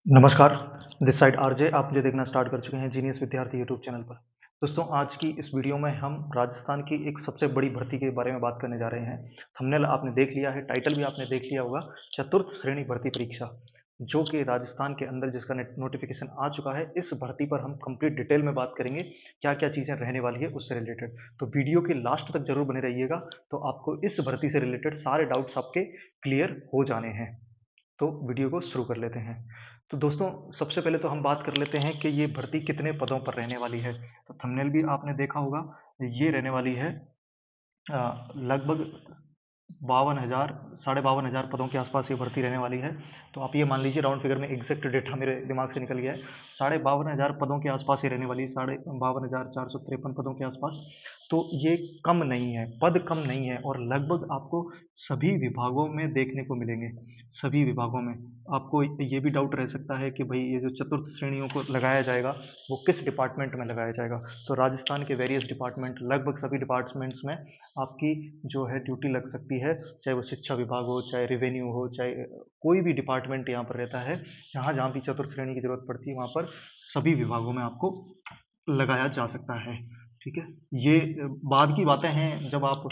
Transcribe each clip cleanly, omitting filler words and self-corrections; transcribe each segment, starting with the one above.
नमस्कार, this side RJ आप मुझे देखना स्टार्ट कर चुके हैं जीनियस विद्यार्थी यूट्यूब चैनल पर। दोस्तों आज की इस वीडियो में हम राजस्थान की एक सबसे बड़ी भर्ती के बारे में बात करने जा रहे हैं। थंबनेल आपने देख लिया है, टाइटल भी आपने देख लिया होगा, चतुर्थ श्रेणी भर्ती परीक्षा, जो कि राजस्थान के अंदर जिसका नोटिफिकेशन आ चुका है। इस भर्ती पर हम कंप्लीट डिटेल में बात करेंगे, क्या-क्या चीज़ें रहने वाली है उससे रिलेटेड। तो वीडियो के लास्ट तक जरूर बने रहिएगा, तो आपको इस भर्ती से रिलेटेड सारे डाउट्स आपके क्लियर हो जाने हैं। तो वीडियो को शुरू कर लेते हैं। तो दोस्तों सबसे पहले तो हम बात कर लेते हैं कि ये भर्ती कितने पदों पर रहने वाली है। तो थंबनेल भी आपने देखा होगा, ये रहने वाली है लगभग 52,000 साढ़े 52,000 पदों के आसपास ये भर्ती रहने वाली है। तो आप ये मान लीजिए, राउंड फिगर में एग्जैक्ट डेटा मेरे दिमाग से निकल गया है, 52,500 पदों के आसपास ये रहने वाली है, 52,453 पदों के आसपास। तो ये कम नहीं है, पद कम नहीं है, और लगभग आपको सभी विभागों में देखने को मिलेंगे। सभी विभागों में आपको ये भी डाउट रह सकता है कि भाई ये जो चतुर्थ श्रेणियों को लगाया जाएगा वो किस डिपार्टमेंट में लगाया जाएगा। तो राजस्थान के वेरियस डिपार्टमेंट, लगभग सभी डिपार्टमेंट्स में आपकी जो है ड्यूटी लग सकती है, चाहे वो शिक्षा विभाग हो, चाहे रेवेन्यू हो, चाहे कोई भी डिपार्टमेंट यहाँ पर रहता है। जहाँ जहाँ भी चतुर्थ श्रेणी की जरूरत पड़ती है वहाँ पर सभी विभागों में आपको लगाया जा सकता है। ठीक है, ये बाद की बातें हैं, जब आप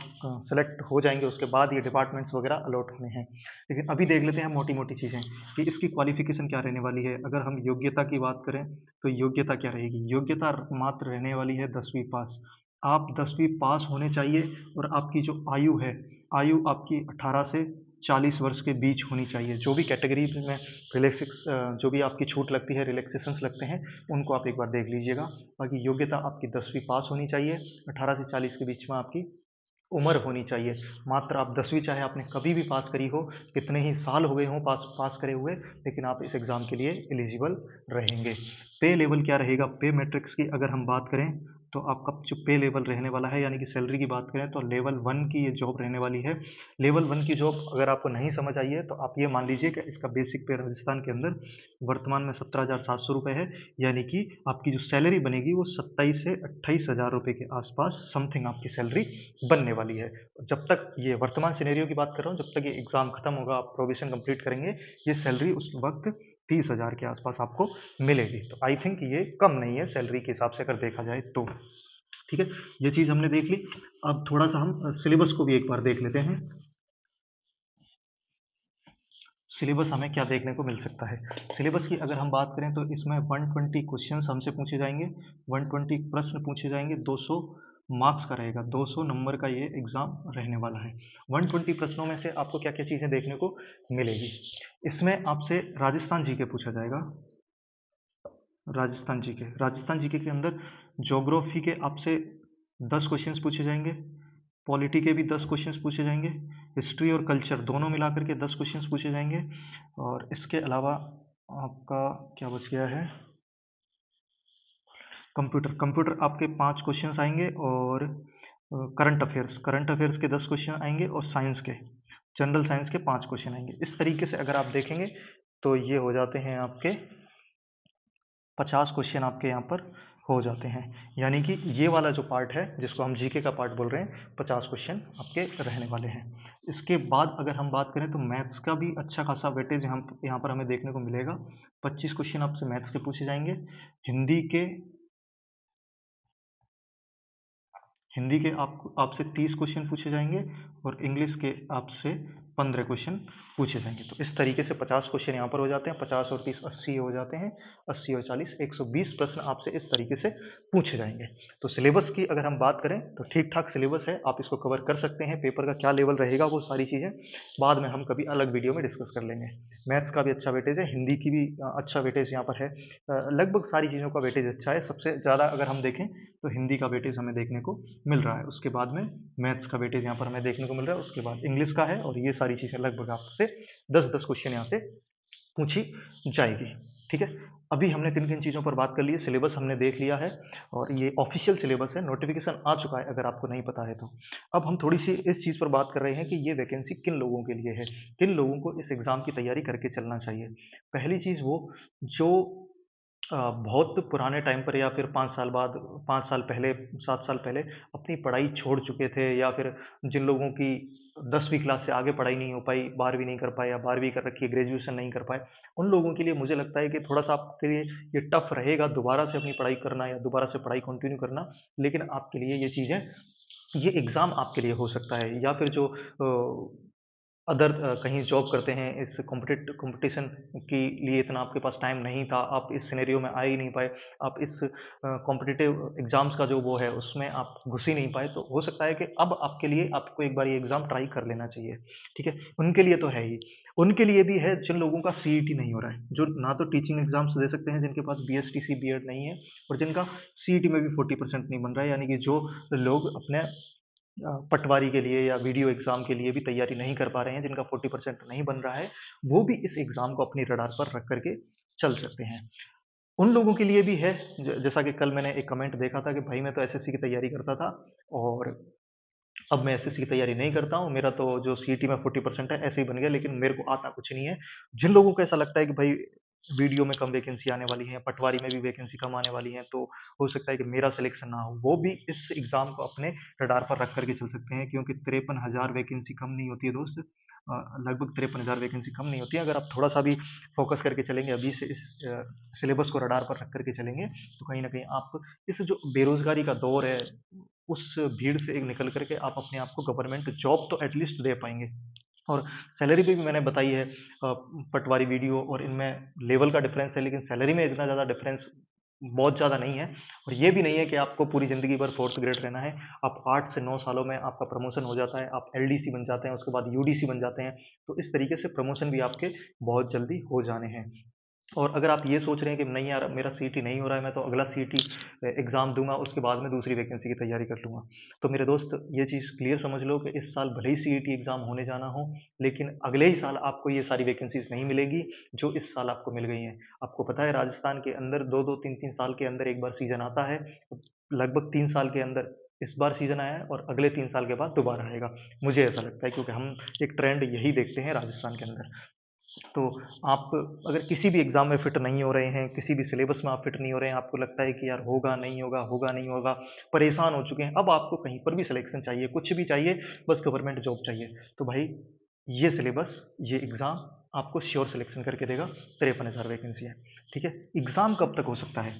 सेलेक्ट हो जाएंगे उसके बाद ये डिपार्टमेंट्स वगैरह अलॉट होने हैं। लेकिन अभी देख लेते हैं मोटी मोटी चीज़ें कि इसकी क्वालिफिकेशन क्या रहने वाली है। अगर हम योग्यता की बात करें तो योग्यता क्या रहेगी, योग्यता मात्र रहने वाली है 10वीं पास। आप 10वीं पास होने चाहिए, और आपकी जो आयु है, आयु आपकी 18 से 40 वर्ष के बीच होनी चाहिए। जो भी कैटेगरी में रिलैक्स जो भी आपकी छूट लगती है, रिलैक्सेशंस लगते हैं, उनको आप एक बार देख लीजिएगा। बाकी योग्यता आपकी 10वीं पास होनी चाहिए, 18 से 40 के बीच में आपकी उम्र होनी चाहिए। मात्र आप 10वीं चाहे आपने कभी भी पास करी हो, कितने ही साल हो गए हों पास पास करे हुए, लेकिन आप इस एग्ज़ाम के लिए एलिजिबल रहेंगे। पे लेवल क्या रहेगा, पे मैट्रिक्स की अगर हम बात करें तो आपका जो पे लेवल रहने वाला है, यानी कि सैलरी की बात करें तो लेवल 1 की ये जॉब रहने वाली है। लेवल 1 की जॉब अगर आपको नहीं समझ आई है तो आप ये मान लीजिए कि इसका बेसिक पे राजस्थान के अंदर वर्तमान में 17,700 रुपये है। यानी कि आपकी जो सैलरी बनेगी वो 27 से 28,000 रुपये के आसपास समथिंग आपकी सैलरी बनने वाली है। जब तक ये वर्तमान सिनेरियो की बात कर रहा हूँ, जब तक ये एग्ज़ाम खत्म होगा, आप प्रोबेशन कंप्लीट करेंगे, ये सैलरी उस वक्त 30,000 के आसपास आपको मिलेगी। तो आई थिंक ये कम नहीं है सैलरी के हिसाब से अगर देखा जाए तो। ठीक है, ये चीज़ हमने देख ली। अब थोड़ा सा हम सिलेबस को भी एक बार देख लेते हैं। सिलेबस हमें क्या देखने को मिल सकता है। सिलेबस की अगर हम बात करें तो इसमें 120 क्वेश्चंस हमसे पूछे जाएंगे, 120 प्रश्न पूछे जाएंगे, 200 मार्क्स का रहेगा, 200 नंबर का ये एग्ज़ाम रहने वाला है। 120 प्रश्नों में से आपको क्या क्या चीज़ें देखने को मिलेगी। इसमें आपसे राजस्थान जीके पूछा जाएगा। राजस्थान जीके के अंदर ज्योग्राफी के आपसे 10 क्वेश्चंस पूछे जाएंगे, पॉलिटी के भी 10 क्वेश्चंस पूछे जाएंगे, हिस्ट्री और कल्चर दोनों मिलाकर के 10 क्वेश्चंस पूछे जाएंगे। और इसके अलावा आपका क्या बच गया है, कंप्यूटर कंप्यूटर आपके 5 क्वेश्चंस आएंगे, और करंट अफेयर्स के 10 क्वेश्चन आएंगे, और साइंस के, जनरल साइंस के 5 क्वेश्चन आएंगे। इस तरीके से अगर आप देखेंगे तो ये हो जाते हैं आपके 50 क्वेश्चन आपके यहाँ पर हो जाते हैं। यानी कि ये वाला जो पार्ट है जिसको हम जीके का पार्ट बोल रहे हैं, 50 क्वेश्चन आपके रहने वाले हैं। इसके बाद अगर हम बात करें तो मैथ्स का भी अच्छा खासा वेटेज यहाँ पर हमें देखने को मिलेगा। 25 क्वेश्चन आपसे मैथ्स के पूछे जाएंगे, हिंदी के हिंदी के आपसे 30 क्वेश्चन पूछे जाएंगे, और इंग्लिश के आपसे 15 क्वेश्चन पूछे जाएंगे। तो इस तरीके से 50 क्वेश्चन यहाँ पर हो जाते हैं, 50 और 30 80 हो जाते हैं, 80 और 40 120 प्रश्न आपसे इस तरीके से पूछे जाएंगे। तो सिलेबस की अगर हम बात करें तो ठीक ठाक सिलेबस है, आप इसको कवर कर सकते हैं। पेपर का क्या लेवल रहेगा वो सारी चीज़ें बाद में हम कभी अलग वीडियो में डिस्कस कर लेंगे। मैथ्स का भी अच्छा वेटेज है, हिंदी की भी अच्छा वेटेज यहाँ पर है। लगभग सारी चीज़ों का वेटेज अच्छा है। सबसे ज़्यादा अगर हम देखें तो हिंदी का वेटेज हमें देखने को मिल रहा है, उसके बाद में मैथ्स का वेटेज यहाँ पर हमें देखने को मिल रहा है, उसके बाद इंग्लिश का है, और ये सारी चीज़ें लगभग आपसे 10-10 क्वेश्चन यहाँ से पूछी जाएगी। ठीक है, अभी हमने किन किन चीज़ों पर बात कर ली है, सिलेबस हमने देख लिया है, और ये ऑफिशियल सिलेबस है, नोटिफिकेशन आ चुका है अगर आपको नहीं पता है तो। अब हम थोड़ी सी इस चीज़ पर बात कर रहे हैं कि ये वैकेंसी किन लोगों के लिए है, किन लोगों को इस एग्ज़ाम की तैयारी करके चलना चाहिए। पहली चीज़ वो जो बहुत पुराने टाइम पर, या फिर 5 साल बाद, 5 साल पहले, 7 साल पहले अपनी पढ़ाई छोड़ चुके थे, या फिर जिन लोगों की 10वीं क्लास से आगे पढ़ाई नहीं हो पाई, 12वीं नहीं कर पाए या 12वीं कर रखी है, ग्रेजुएशन नहीं कर पाए, उन लोगों के लिए मुझे लगता है कि थोड़ा-सा आपके लिए ये टफ रहेगा दोबारा से अपनी पढ़ाई करना या दोबारा से पढ़ाई कंटिन्यू करना। लेकिन आपके लिए ये चीज़ें ये एग्ज़ाम आपके लिए हो सकता है या फिर जो अदर कहीं जॉब करते हैं इस कॉम्पिटिशन के लिए इतना आपके पास टाइम नहीं था, आप इस सिनेरियो में आ ही नहीं पाए, आप इस कॉम्पिटिटिव एग्ज़ाम्स का जो वो है उसमें आप घुस ही नहीं पाए, तो हो सकता है कि अब आपके लिए आपको एक बार ये एग्ज़ाम ट्राई कर लेना चाहिए, ठीक है? उनके लिए तो है ही, उनके लिए भी है जिन लोगों का सीईटी नहीं हो रहा है, जो ना तो टीचिंग एग्ज़ाम्स दे सकते हैं जिनके पास बीएसटीसी, बीएड नहीं है और जिनका सीईटी में भी 40% नहीं बन रहा है, यानी कि जो लोग अपने पटवारी के लिए या वीडियो एग्ज़ाम के लिए भी तैयारी नहीं कर पा रहे हैं, जिनका 40% नहीं बन रहा है, वो भी इस एग्ज़ाम को अपनी रडार पर रख कर के चल सकते हैं। उन लोगों के लिए भी है जैसा कि कल मैंने एक कमेंट देखा था कि भाई मैं तो एसएससी की तैयारी करता था और अब मैं एसएससी की तैयारी नहीं करता हूँ, मेरा तो जो सीईटी में 40% है ऐसे ही बन गया लेकिन मेरे को आता कुछ नहीं है। जिन लोगों को ऐसा लगता है कि भाई वीडियो में कम वैकेंसी आने वाली है, पटवारी में भी वैकेंसी कम आने वाली है, तो हो सकता है कि मेरा सिलेक्शन ना हो, वो भी इस एग्ज़ाम को अपने रडार पर रख कर के चल सकते हैं क्योंकि 53,000 वैकेंसी कम नहीं होती है दोस्त। लगभग 53,000 वैकेंसी कम नहीं होती है। अगर आप थोड़ा-सा भी फ़ोकस करके चलेंगे, अभी से इस सिलेबस को रडार पर रख कर के चलेंगे, तो कहीं न कहीं आप इस जो बेरोज़गारी का दौर है उस भीड़ से निकल कर के आप अपने आप को गवर्नमेंट जॉब तो एटलीस्ट दे पाएँगे। और सैलरी पे भी मैंने बताई है पटवारी वीडियो और इनमें लेवल का डिफ़रेंस है लेकिन सैलरी में इतना ज़्यादा डिफ़रेंस बहुत ज़्यादा नहीं है और ये भी नहीं है कि आपको पूरी ज़िंदगी भर 4th ग्रेड रहना है। आप 8 से 9 सालों में आपका प्रमोशन हो जाता है, आप एलडीसी बन जाते हैं, उसके बाद यूडीसी बन जाते हैं। तो इस तरीके से प्रमोशन भी आपके बहुत जल्दी हो जाने हैं। और अगर आप ये सोच रहे हैं कि नहीं यार मेरा सीईटी नहीं हो रहा है, मैं तो अगला सीईटी एग्ज़ाम दूँगा, उसके बाद में दूसरी वैकेंसी की तैयारी कर लूँगा। तो मेरे दोस्त ये चीज़ क्लियर समझ लो कि इस साल भले ही सीईटी एग्ज़ाम होने जाना हो, लेकिन अगले ही साल आपको ये सारी वैकेंसीज़ नहीं मिलेगी, जो इस साल आपको मिल गई हैं। आपको पता है राजस्थान के अंदर 2-2, 3-3 साल के अंदर एक बार सीज़न आता है, लगभग 3 साल के अंदर इस बार सीज़न आया है और अगले 3 साल के बाद दोबारा आएगा। मुझे ऐसा लगता है क्योंकि हम एक ट्रेंड यही देखते हैं राजस्थान के अंदर। तो आप अगर किसी भी एग्ज़ाम में फिट नहीं हो रहे हैं, किसी भी सिलेबस में आप फिट नहीं हो रहे हैं, आपको लगता है कि यार होगा, नहीं होगा, परेशान हो चुके हैं, अब आपको कहीं पर भी सिलेक्शन चाहिए, कुछ भी चाहिए, बस गवर्नमेंट जॉब चाहिए। तो भाई ये सिलेबस, ये एग्ज़ाम आपको श्योर सिलेक्शन करके देगा, 53,000 वैकेंसी है, ठीक है? एग्ज़ाम कब तक हो सकता है?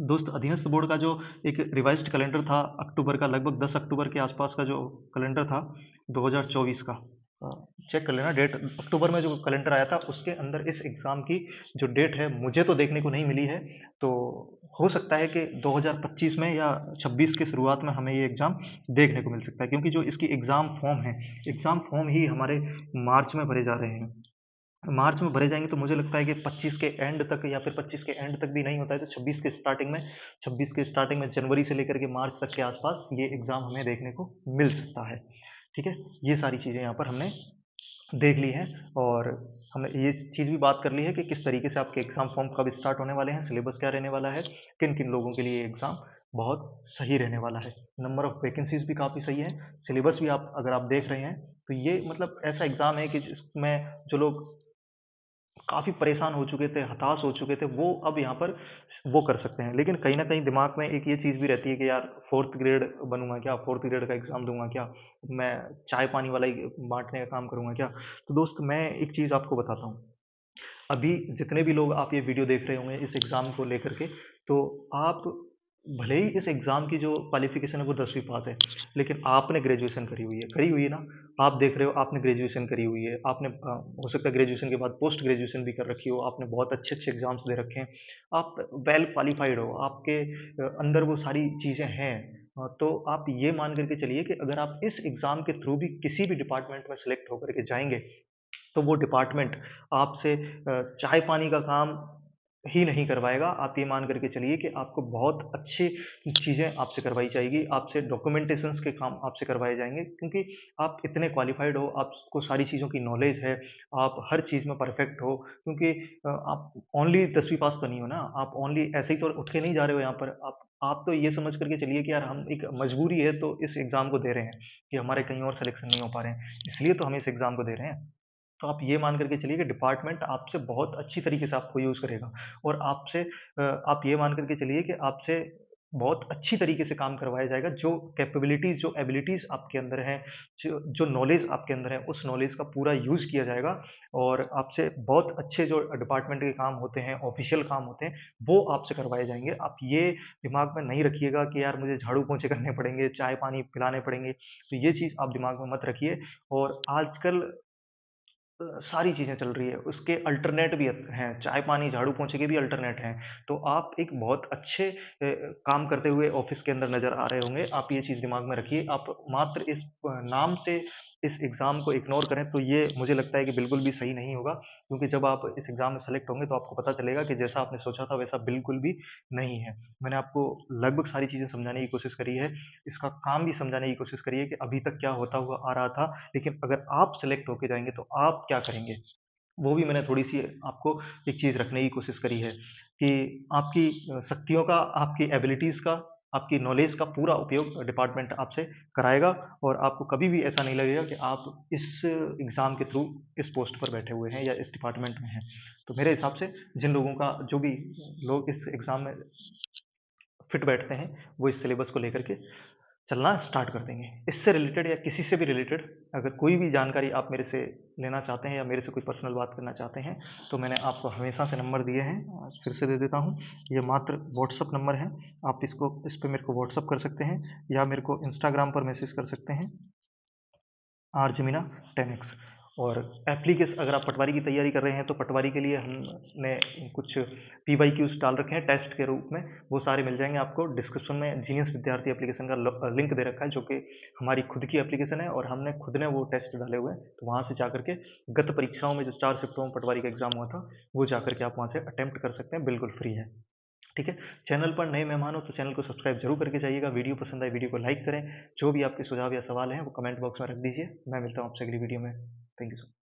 दोस्त अधीनस्थ बोर्ड का जो एक रिवाइज़्ड कैलेंडर था अक्टूबर का लगभग 10 अक्टूबर के आसपास का जो कैलेंडर था 2024 का अ, चेक कर लेना डेट अक्टूबर में जो कैलेंडर आया था उसके अंदर इस एग्ज़ाम की जो डेट है मुझे तो देखने को नहीं मिली है। तो हो सकता है कि 2025 में या 26 की शुरुआत में हमें ये एग्ज़ाम देखने को मिल सकता है क्योंकि जो इसकी एग्ज़ाम फॉर्म ही हमारे मार्च में भरे जा रहे हैं। मार्च में भरे जाएँगे तो मुझे लगता है कि 25 के एंड तक या फिर 25 के एंड तक भी नहीं होता है तो 26 के स्टार्टिंग में जनवरी से लेकर के मार्च तक के आसपास ये एग्ज़ाम हमें देखने को मिल सकता है। ठीक है? ये सारी चीज़ें यहाँ पर हमने देख ली हैं और हमने ये चीज़ भी बात कर ली है कि किस तरीके से आपके एग्ज़ाम फॉर्म कब स्टार्ट होने वाले हैं, सिलेबस क्या रहने वाला है, किन-किन लोगों के लिए ये एग्ज़ाम बहुत सही रहने वाला है। नंबर ऑफ वैकेंसीज़ भी काफ़ी सही है, सिलेबस भी आप अगर आप देख रहे हैं, तो ये मतलब ऐसा एग्ज़ाम है कि जिसमें जो लोग काफ़ी परेशान हो चुके थे, हताश हो चुके थे, वो अब यहाँ पर वो कर सकते हैं। लेकिन कहीं न कहीं दिमाग में एक ये चीज़ भी रहती है कि यार 4th ग्रेड बनूँगा क्या? 4th ग्रेड का एग्ज़ाम दूँगा क्या? मैं चाय-पानी वाला ही बाँटने का काम करूँगा क्या? तो दोस्त मैं एक चीज़ आपको बताता हूँ। अभी जितने भी लोग आप ये वीडियो देख रहे होंगे इस एग्ज़ाम को लेकर के, तो आप भले ही इस एग्ज़ाम की जो क्वालिफ़िकेशन है वो 10वीं पास है, लेकिन आपने ग्रेजुएशन करी हुई है ना? आप देख रहे हो आपने ग्रेजुएशन करी हुई है, आपने हो सकता है ग्रेजुएशन के बाद पोस्ट ग्रेजुएशन भी कर रखी हो, आपने बहुत अच्छे-अच्छे एग्ज़ाम्स दे रखे हैं, आप वेल क्वालिफ़ाइड हो, आपके अंदर वो सारी चीज़ें हैं। तो आप ये मान कर के चलिए कि अगर आप इस एग्ज़ाम के थ्रू भी किसी भी डिपार्टमेंट में सेलेक्ट होकर के जाएँगे, तो वो डिपार्टमेंट आपसे चाय-पानी का काम ही नहीं करवाएगा। आप ये मान कर के चलिए कि आपको बहुत अच्छी चीज़ें आपसे करवाई जाएगी, आपसे डॉक्यूमेंटेशंस के काम आपसे करवाए जाएँगे क्योंकि आप इतने क्वालिफ़ाइड हो, आपको सारी चीज़ों की नॉलेज है, आप हर चीज़ में परफ़ेक्ट हो क्योंकि आप ओनली 10वीं पास तो नहीं हो ना, आप ओनली ऐसे ही तो उठ के नहीं जा रहे हो यहाँ पर। आप तो ये समझ कर के चलिए कि यार हम एक मजबूरी है तो इस एग्ज़ाम को दे रहे हैं, कि हमारे कहीं और सिलेक्शन नहीं हो पा रहे हैं, इसलिए तो हम इस एग्ज़ाम को दे रहे हैं। तो आप ये मान कर के चलिए कि डिपार्टमेंट आपसे बहुत अच्छी तरीके से आपको यूज़ करेगा और आप ये मान कर के चलिए कि आपसे बहुत अच्छी तरीके से काम करवाया जाएगा। जो कैपेबिलिटीज़, जो एबिलिटीज़ आपके अंदर हैं, जो नॉलेज आपके अंदर है, उस नॉलेज का पूरा यूज़ किया जाएगा और आपसे बहुत अच्छे जो डिपार्टमेंट के काम होते हैं, ऑफ़िशियल काम होते हैं, वो आपसे करवाए जाएँगे। आप ये दिमाग में नहीं रखिएगा कि यार मुझे झाड़ू-पोंछे करने पड़ेंगे, चाय-पानी पिलाने पड़ेंगे, तो ये चीज़ आप दिमाग में मत रखिए। और आजकल सारी चीज़ें चल रही है, उसके अल्टरनेट भी हैं, चाय-पानी, झाड़ू-पोंछे के भी अल्टरनेट हैं। तो आप एक बहुत अच्छे काम करते हुए ऑफ़िस के अंदर नज़र आ रहे होंगे, आप ये चीज़ दिमाग में रखिए। आप मात्र इस नाम से इस एग्ज़ाम को इग्नोर करें, तो ये मुझे लगता है कि बिल्कुल भी सही नहीं होगा, क्योंकि जब आप इस एग्ज़ाम में सेलेक्ट होंगे, तो आपको पता चलेगा कि जैसा आपने सोचा था, वैसा बिल्कुल भी नहीं है। मैंने आपको लगभग सारी चीज़ें समझाने की कोशिश करी है, इसका काम भी समझाने की कोशिश करी है कि अभी तक क्या होता हुआ आ रहा था, लेकिन अगर आप सेलेक्ट होके जाएँगे तो आप क्या करेंगे? वो भी मैंने थोड़ी-सी आपको एक चीज़ रखने की कोशिश करी है कि आपकी शक्तियों का, आपकी एबिलिटीज़ का, आपकी नॉलेज का पूरा उपयोग डिपार्टमेंट आपसे कराएगा और आपको कभी भी ऐसा नहीं लगेगा कि आप इस एग्ज़ाम के थ्रू इस पोस्ट पर बैठे हुए हैं या इस डिपार्टमेंट में हैं। तो मेरे हिसाब से जिन लोगों का जो भी लोग इस एग्ज़ाम में फिट बैठते हैं, वो इस सिलेबस को लेकर के चलना स्टार्ट कर देंगे। इससे रिलेटेड या किसी से भी रिलेटेड अगर कोई भी जानकारी आप मेरे से लेना चाहते हैं या मेरे से कोई पर्सनल बात करना चाहते हैं, तो मैंने आपको हमेशा से नंबर दिए हैं, आज फिर से दे देता हूँ। ये मात्र व्हाट्सएप नंबर है, आप इस पे मेरे को व्हाट्सएप कर सकते हैं या मेरे को इंस्टाग्राम पर मैसेज कर सकते हैं, आरजमीना 10x। और एप्लीकेशन, अगर आप पटवारी की तैयारी कर रहे हैं तो पटवारी के लिए हमने कुछ पीवाईक्यूज डाल रखे हैं टेस्ट के रूप में, वो सारे मिल जाएंगे आपको डिस्क्रिप्शन में। जीनियस विद्यार्थी एप्लीकेशन का लिंक दे रखा है, जो कि हमारी खुद की एप्लीकेशन है और हमने खुद ने वो टेस्ट डाले हुए हैं। तो वहाँ से जाकर के गत परीक्षाओं में जो 4 शिफ्टों में पटवारी का एग्जाम हुआ था, वो जाकर के आप वहाँ से अटेम्प्ट कर सकते हैं, बिल्कुल फ्री है। ठीक है? चैनल पर नए मेहमान हो तो चैनल को सब्सक्राइब ज़रूर करके जाइएगा। वीडियो पसंद आए वीडियो को लाइक करें। जो भी आपके सुझाव या सवाल हैं वो कमेंट बॉक्स में रख दीजिए। मैं मिलता हूँ आपसे अगली वीडियो में। Thank you so much.